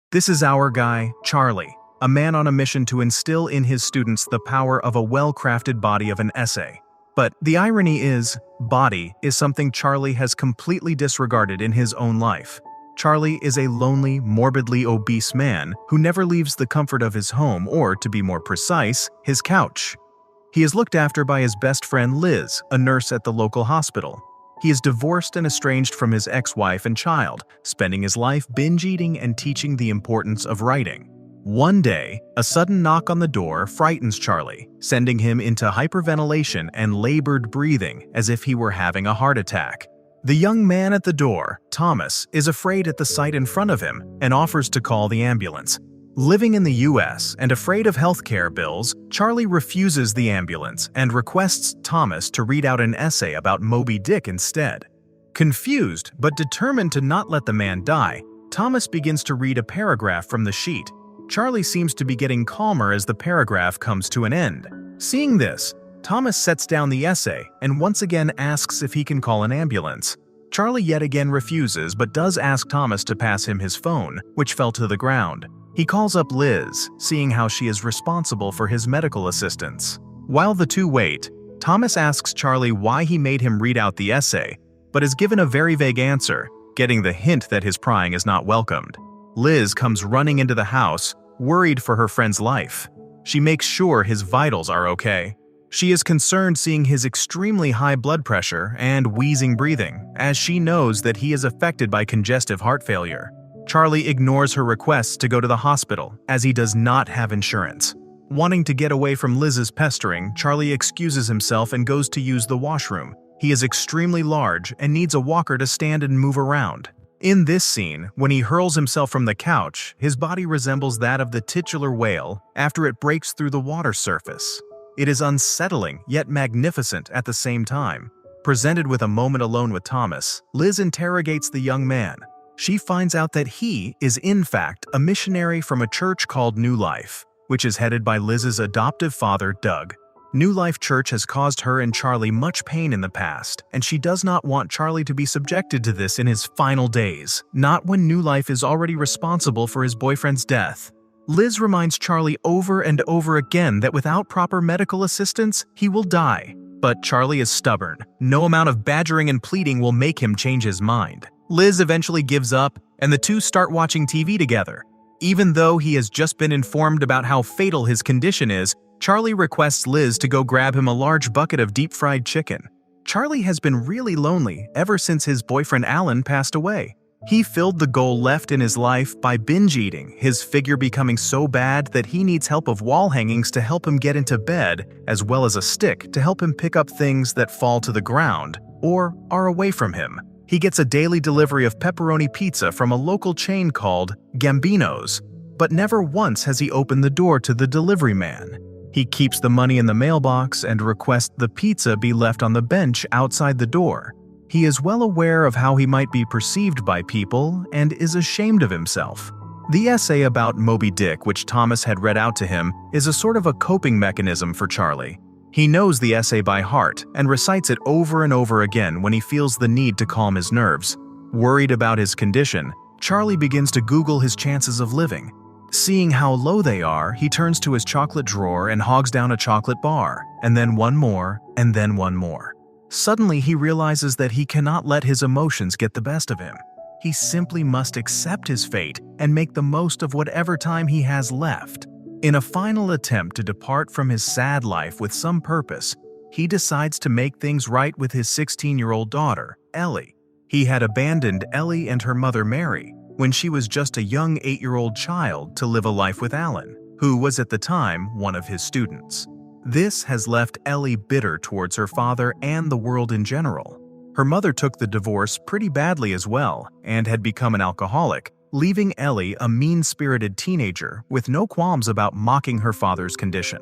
This is our guy, Charlie, a man on a mission to instill in his students the power of a well-crafted body of an essay. But the irony is, body is something Charlie has completely disregarded in his own life. Charlie is a lonely, morbidly obese man who never leaves the comfort of his home or, to be more precise, his couch. He is looked after by his best friend Liz, a nurse at the local hospital. He is divorced and estranged from his ex-wife and child, spending his life binge eating and teaching the importance of writing. One day, a sudden knock on the door frightens Charlie, sending him into hyperventilation and labored breathing as if he were having a heart attack. The young man at the door, Thomas, is afraid at the sight in front of him and offers to call the ambulance. Living in the US and afraid of healthcare bills, Charlie refuses the ambulance and requests Thomas to read out an essay about Moby Dick instead. Confused but determined to not let the man die, Thomas begins to read a paragraph from the sheet. Charlie seems to be getting calmer as the paragraph comes to an end. Seeing this, Thomas sets down the essay and once again asks if he can call an ambulance. Charlie yet again refuses but does ask Thomas to pass him his phone, which fell to the ground. He calls up Liz, seeing how she is responsible for his medical assistance. While the two wait, Thomas asks Charlie why he made him read out the essay, but is given a very vague answer, getting the hint that his prying is not welcomed. Liz comes running into the house, worried for her friend's life. She makes sure his vitals are okay. She is concerned seeing his extremely high blood pressure and wheezing breathing, as she knows that he is affected by congestive heart failure. Charlie ignores her requests to go to the hospital, as he does not have insurance. Wanting to get away from Liz's pestering, Charlie excuses himself and goes to use the washroom. He is extremely large and needs a walker to stand and move around. In this scene, when he hurls himself from the couch, his body resembles that of the titular whale after it breaks through the water surface. It is unsettling yet magnificent at the same time. Presented with a moment alone with Thomas, Liz interrogates the young man. She finds out that he is in fact a missionary from a church called New Life, which is headed by Liz's adoptive father, Doug. New Life Church has caused her and Charlie much pain in the past, and she does not want Charlie to be subjected to this in his final days, not when New Life is already responsible for his boyfriend's death. Liz reminds Charlie over and over again that without proper medical assistance, he will die. But Charlie is stubborn. No amount of badgering and pleading will make him change his mind. Liz eventually gives up, and the two start watching TV together. Even though he has just been informed about how fatal his condition is, Charlie requests Liz to go grab him a large bucket of deep-fried chicken. Charlie has been really lonely ever since his boyfriend Alan passed away. He filled the goal left in his life by binge eating, his figure becoming so bad that he needs help of wall hangings to help him get into bed, as well as a stick to help him pick up things that fall to the ground or are away from him. He gets a daily delivery of pepperoni pizza from a local chain called Gambino's, but never once has he opened the door to the delivery man. He keeps the money in the mailbox and requests the pizza be left on the bench outside the door. He is well aware of how he might be perceived by people and is ashamed of himself. The essay about Moby Dick, which Thomas had read out to him, is a sort of a coping mechanism for Charlie. He knows the essay by heart and recites it over and over again when he feels the need to calm his nerves. Worried about his condition, Charlie begins to Google his chances of living. Seeing how low they are, he turns to his chocolate drawer and hogs down a chocolate bar, and then one more, and then one more. Suddenly, he realizes that he cannot let his emotions get the best of him. He simply must accept his fate and make the most of whatever time he has left. In a final attempt to depart from his sad life with some purpose, he decides to make things right with his 16-year-old daughter, Ellie. He had abandoned Ellie and her mother Mary when she was just a young 8-year-old child to live a life with Alan, who was at the time one of his students. This has left Ellie bitter towards her father and the world in general. Her mother took the divorce pretty badly as well and had become an alcoholic, leaving Ellie a mean-spirited teenager with no qualms about mocking her father's condition.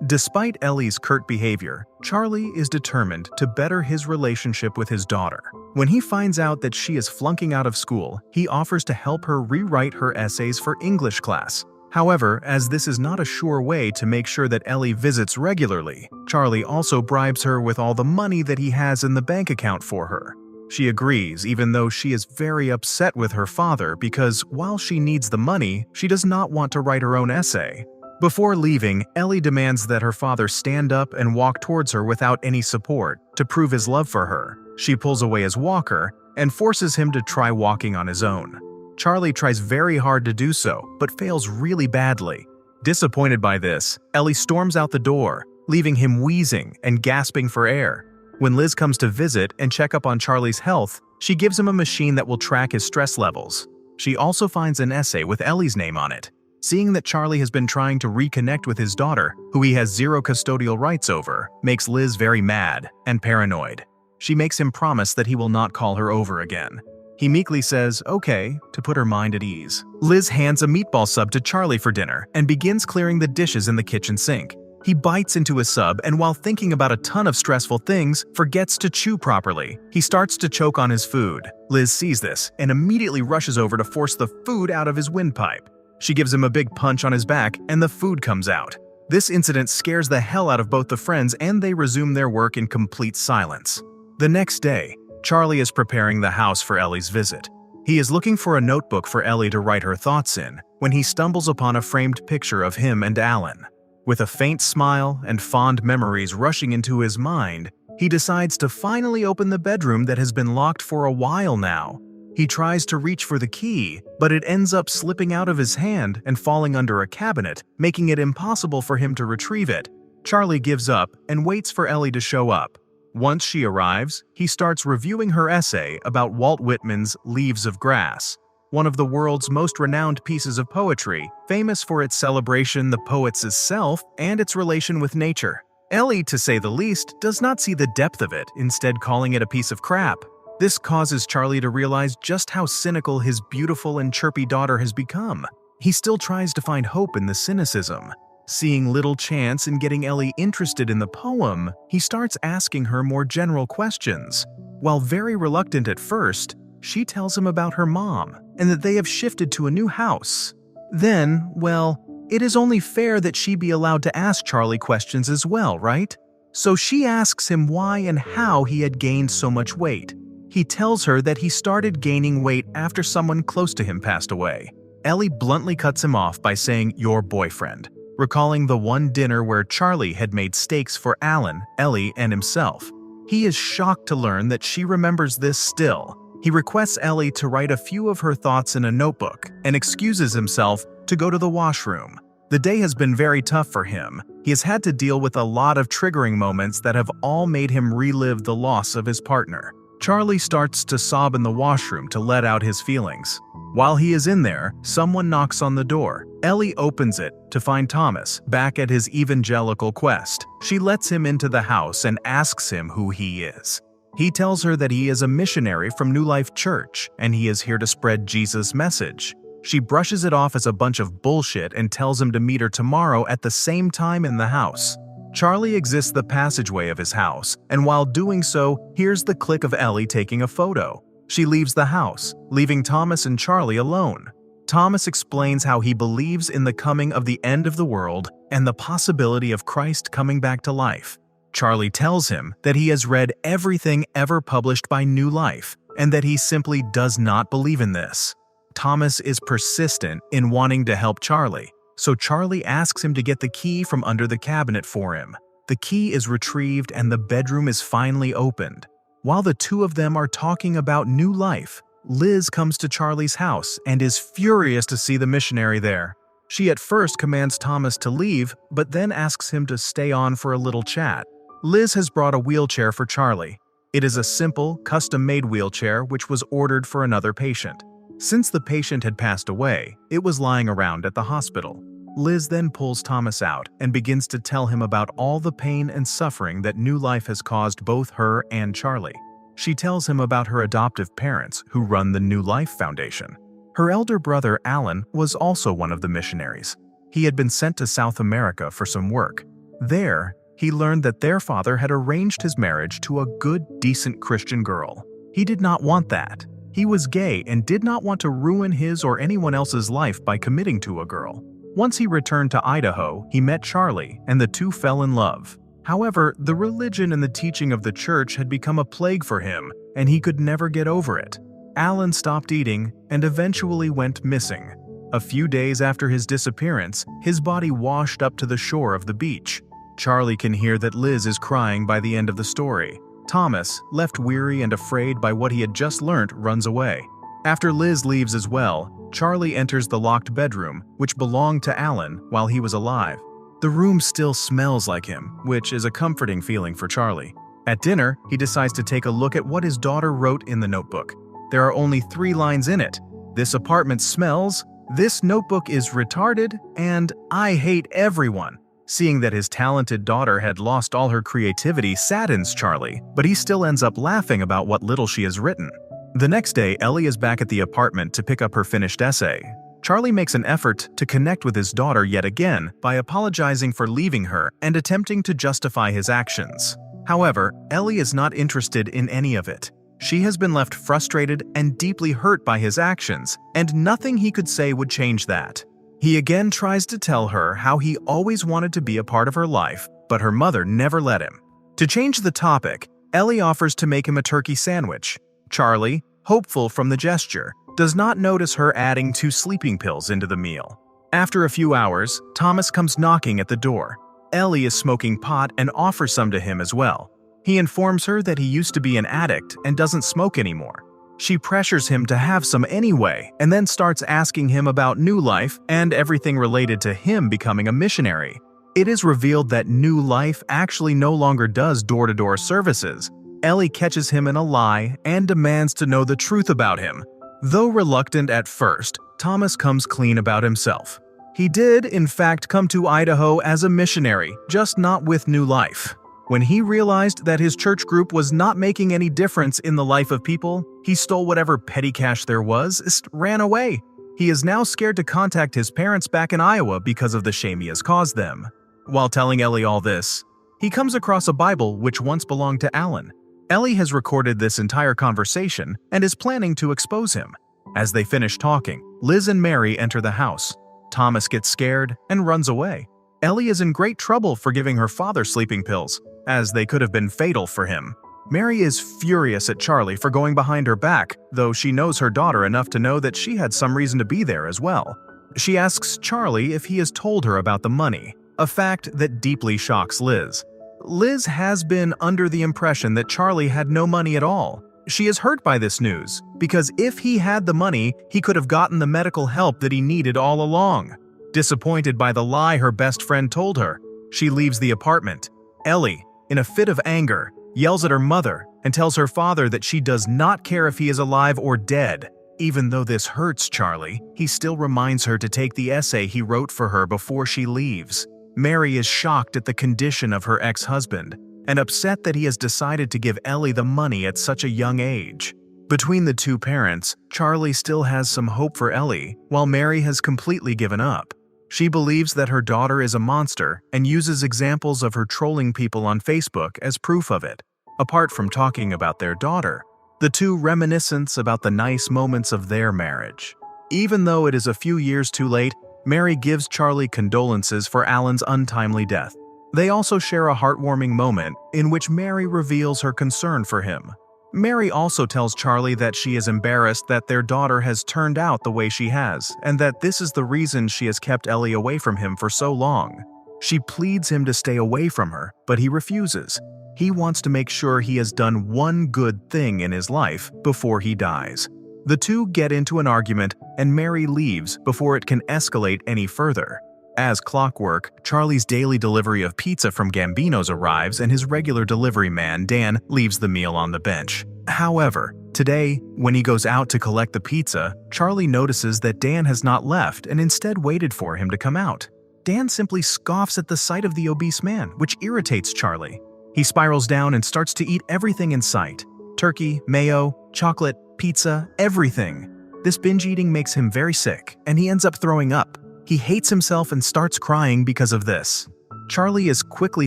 Despite Ellie's curt behavior, Charlie is determined to better his relationship with his daughter. When he finds out that she is flunking out of school, he offers to help her rewrite her essays for English class. However, as this is not a sure way to make sure that Ellie visits regularly, Charlie also bribes her with all the money that he has in the bank account for her. She agrees, even though she is very upset with her father because while she needs the money, she does not want to write her own essay. Before leaving, Ellie demands that her father stand up and walk towards her without any support to prove his love for her. She pulls away his walker and forces him to try walking on his own. Charlie tries very hard to do so, but fails really badly. Disappointed by this, Ellie storms out the door, leaving him wheezing and gasping for air. When Liz comes to visit and check up on Charlie's health, she gives him a machine that will track his stress levels. She also finds an essay with Ellie's name on it. Seeing that Charlie has been trying to reconnect with his daughter, who he has zero custodial rights over, makes Liz very mad and paranoid. She makes him promise that he will not call her over again. He meekly says, okay, to put her mind at ease. Liz hands a meatball sub to Charlie for dinner and begins clearing the dishes in the kitchen sink. He bites into his sub and while thinking about a ton of stressful things, forgets to chew properly. He starts to choke on his food. Liz sees this and immediately rushes over to force the food out of his windpipe. She gives him a big punch on his back and the food comes out. This incident scares the hell out of both the friends and they resume their work in complete silence. The next day, Charlie is preparing the house for Ellie's visit. He is looking for a notebook for Ellie to write her thoughts in when he stumbles upon a framed picture of him and Alan. With a faint smile and fond memories rushing into his mind, he decides to finally open the bedroom that has been locked for a while now. He tries to reach for the key, but it ends up slipping out of his hand and falling under a cabinet, making it impossible for him to retrieve it. Charlie gives up and waits for Ellie to show up. Once she arrives, he starts reviewing her essay about Walt Whitman's Leaves of Grass, one of the world's most renowned pieces of poetry, famous for its celebration the poet's self and its relation with nature. Ellie, to say the least, does not see the depth of it, instead calling it a piece of crap. This causes Charlie to realize just how cynical his beautiful and chirpy daughter has become. He still tries to find hope in the cynicism. Seeing little chance in getting Ellie interested in the poem, he starts asking her more general questions. While very reluctant at first, she tells him about her mom and that they have shifted to a new house. Then, well, it is only fair that she be allowed to ask Charlie questions as well, right? So she asks him why and how he had gained so much weight. He tells her that he started gaining weight after someone close to him passed away. Ellie bluntly cuts him off by saying, "your boyfriend," recalling the one dinner where Charlie had made steaks for Alan, Ellie, and himself. He is shocked to learn that she remembers this still. He requests Ellie to write a few of her thoughts in a notebook and excuses himself to go to the washroom. The day has been very tough for him. He has had to deal with a lot of triggering moments that have all made him relive the loss of his partner. Charlie starts to sob in the washroom to let out his feelings. While he is in there, someone knocks on the door. Ellie opens it to find Thomas back at his evangelical quest. She lets him into the house and asks him who he is. He tells her that he is a missionary from New Life Church and he is here to spread Jesus' message. She brushes it off as a bunch of bullshit and tells him to meet her tomorrow at the same time in the house. Charlie exits the passageway of his house, and while doing so, hears the click of Ellie taking a photo. She leaves the house, leaving Thomas and Charlie alone. Thomas explains how he believes in the coming of the end of the world and the possibility of Christ coming back to life. Charlie tells him that he has read everything ever published by New Life, and that he simply does not believe in this. Thomas is persistent in wanting to help Charlie, so Charlie asks him to get the key from under the cabinet for him. The key is retrieved and the bedroom is finally opened. While the two of them are talking about New Life, Liz comes to Charlie's house and is furious to see the missionary there. She at first commands Thomas to leave, but then asks him to stay on for a little chat. Liz has brought a wheelchair for Charlie. It is a simple, custom-made wheelchair which was ordered for another patient. Since the patient had passed away, it was lying around at the hospital. Liz then pulls Thomas out and begins to tell him about all the pain and suffering that New Life has caused both her and Charlie. She tells him about her adoptive parents who run the New Life Foundation. Her elder brother Alan was also one of the missionaries. He had been sent to South America for some work. There, he learned that their father had arranged his marriage to a good, decent Christian girl. He did not want that. He was gay and did not want to ruin his or anyone else's life by committing to a girl. Once he returned to Idaho, he met Charlie and the two fell in love. However, the religion and the teaching of the church had become a plague for him, and he could never get over it. Alan stopped eating and eventually went missing. A few days after his disappearance, his body washed up to the shore of the beach. Charlie can hear that Liz is crying by the end of the story. Thomas, left weary and afraid by what he had just learnt, runs away. After Liz leaves as well, Charlie enters the locked bedroom, which belonged to Alan while he was alive. The room still smells like him, which is a comforting feeling for Charlie. At dinner, he decides to take a look at what his daughter wrote in the notebook. There are only 3 lines in it. "This apartment smells," "This notebook is retarded," and "I hate everyone." Seeing that his talented daughter had lost all her creativity saddens Charlie, but he still ends up laughing about what little she has written. The next day, Ellie is back at the apartment to pick up her finished essay. Charlie makes an effort to connect with his daughter yet again by apologizing for leaving her and attempting to justify his actions. However, Ellie is not interested in any of it. She has been left frustrated and deeply hurt by his actions, and nothing he could say would change that. He again tries to tell her how he always wanted to be a part of her life, but her mother never let him. To change the topic, Ellie offers to make him a turkey sandwich. Charlie, hopeful from the gesture, does not notice her adding 2 sleeping pills into the meal. After a few hours, Thomas comes knocking at the door. Ellie is smoking pot and offers some to him as well. He informs her that he used to be an addict and doesn't smoke anymore. She pressures him to have some anyway, and then starts asking him about New Life and everything related to him becoming a missionary. It is revealed that New Life actually no longer does door-to-door services. Ellie catches him in a lie and demands to know the truth about him. Though reluctant at first, Thomas comes clean about himself. He did, in fact, come to Idaho as a missionary, just not with New Life. When he realized that his church group was not making any difference in the life of people, he stole whatever petty cash there was and ran away. He is now scared to contact his parents back in Iowa because of the shame he has caused them. While telling Ellie all this, he comes across a Bible which once belonged to Alan. Ellie has recorded this entire conversation and is planning to expose him. As they finish talking, Liz and Mary enter the house. Thomas gets scared and runs away. Ellie is in great trouble for giving her father sleeping pills, as they could have been fatal for him. Mary is furious at Charlie for going behind her back, though she knows her daughter enough to know that she had some reason to be there as well. She asks Charlie if he has told her about the money, a fact that deeply shocks Liz. Liz has been under the impression that Charlie had no money at all. She is hurt by this news, because if he had the money, he could have gotten the medical help that he needed all along. Disappointed by the lie her best friend told her, she leaves the apartment. Ellie, in a fit of anger, yells at her mother and tells her father that she does not care if he is alive or dead. Even though this hurts Charlie, he still reminds her to take the essay he wrote for her before she leaves. Mary is shocked at the condition of her ex-husband and upset that he has decided to give Ellie the money at such a young age. Between the 2 parents, Charlie still has some hope for Ellie, while Mary has completely given up. She believes that her daughter is a monster and uses examples of her trolling people on Facebook as proof of it. Apart from talking about their daughter, the 2 reminisce about the nice moments of their marriage. Even though it is a few years too late, Mary gives Charlie condolences for Alan's untimely death. They also share a heartwarming moment in which Mary reveals her concern for him. Mary also tells Charlie that she is embarrassed that their daughter has turned out the way she has, and that this is the reason she has kept Ellie away from him for so long. She pleads him to stay away from her, but he refuses. He wants to make sure he has done one good thing in his life before he dies. The 2 get into an argument, and Mary leaves before it can escalate any further. As clockwork, Charlie's daily delivery of pizza from Gambino's arrives, and his regular delivery man, Dan, leaves the meal on the bench. However, today, when he goes out to collect the pizza, Charlie notices that Dan has not left and instead waited for him to come out. Dan simply scoffs at the sight of the obese man, which irritates Charlie. He spirals down and starts to eat everything in sight. Turkey, mayo, chocolate, pizza, everything. This binge eating makes him very sick, and he ends up throwing up. He hates himself and starts crying because of this. Charlie is quickly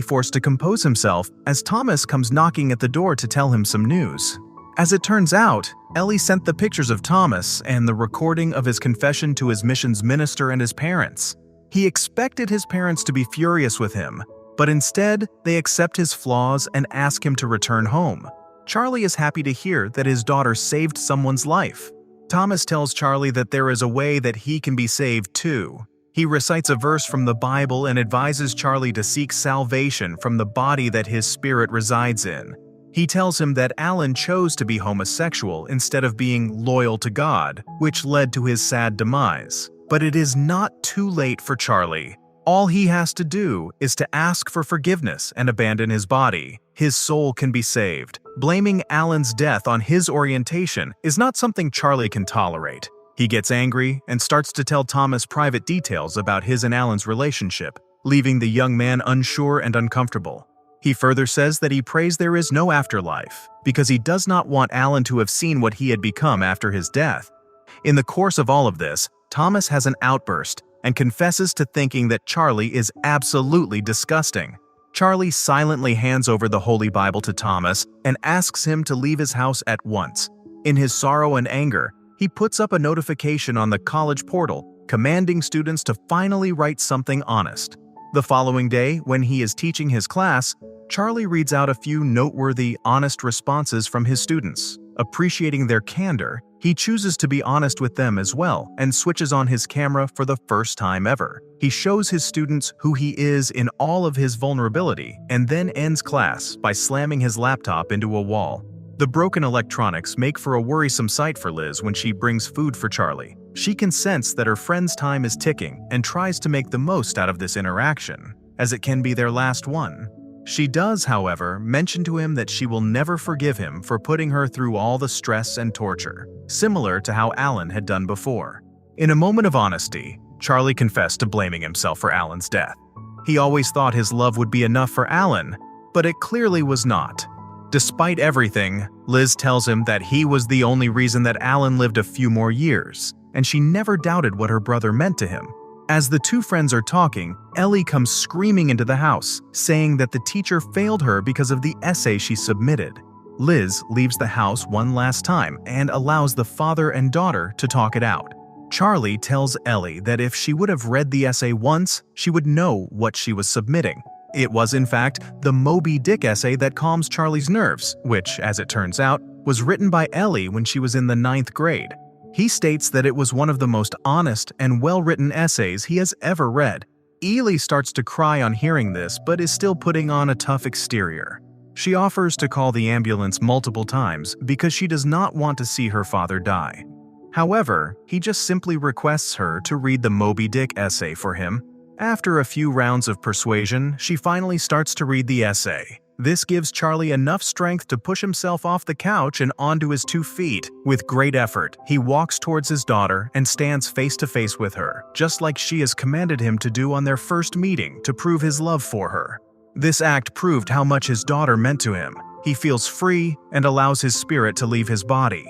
forced to compose himself as Thomas comes knocking at the door to tell him some news. As it turns out, Ellie sent the pictures of Thomas and the recording of his confession to his missions minister and his parents. He expected his parents to be furious with him, but instead, they accept his flaws and ask him to return home. Charlie is happy to hear that his daughter saved someone's life. Thomas tells Charlie that there is a way that he can be saved too. He recites a verse from the Bible and advises Charlie to seek salvation from the body that his spirit resides in. He tells him that Alan chose to be homosexual instead of being loyal to God, which led to his sad demise. But it is not too late for Charlie. All he has to do is to ask for forgiveness and abandon his body. His soul can be saved. Blaming Alan's death on his orientation is not something Charlie can tolerate. He gets angry and starts to tell Thomas private details about his and Alan's relationship, leaving the young man unsure and uncomfortable. He further says that he prays there is no afterlife, because he does not want Alan to have seen what he had become after his death. In the course of all of this, Thomas has an outburst and confesses to thinking that Charlie is absolutely disgusting. Charlie silently hands over the Holy Bible to Thomas and asks him to leave his house at once. In his sorrow and anger, he puts up a notification on the college portal, commanding students to finally write something honest. The following day, when he is teaching his class, Charlie reads out a few noteworthy, honest responses from his students. Appreciating their candor, he chooses to be honest with them as well and switches on his camera for the first time ever. He shows his students who he is in all of his vulnerability and then ends class by slamming his laptop into a wall. The broken electronics make for a worrisome sight for Liz when she brings food for Charlie. She can sense that her friend's time is ticking and tries to make the most out of this interaction, as it can be their last one. She does, however, mention to him that she will never forgive him for putting her through all the stress and torture, similar to how Alan had done before. In a moment of honesty, Charlie confessed to blaming himself for Alan's death. He always thought his love would be enough for Alan, but it clearly was not. Despite everything, Liz tells him that he was the only reason that Alan lived a few more years, and she never doubted what her brother meant to him. As the two friends are talking, Ellie comes screaming into the house, saying that the teacher failed her because of the essay she submitted. Liz leaves the house one last time and allows the father and daughter to talk it out. Charlie tells Ellie that if she would have read the essay once, she would know what she was submitting. It was, in fact, the Moby Dick essay that calms Charlie's nerves, which, as it turns out, was written by Ellie when she was in the 9th grade. He states that it was one of the most honest and well-written essays he has ever read. Ellie starts to cry on hearing this, but is still putting on a tough exterior. She offers to call the ambulance multiple times because she does not want to see her father die. However, he just simply requests her to read the Moby Dick essay for him. After a few rounds of persuasion, she finally starts to read the essay. This gives Charlie enough strength to push himself off the couch and onto his 2 feet. With great effort, he walks towards his daughter and stands face to face with her, just like she has commanded him to do on their first meeting to prove his love for her. This act proved how much his daughter meant to him. He feels free and allows his spirit to leave his body.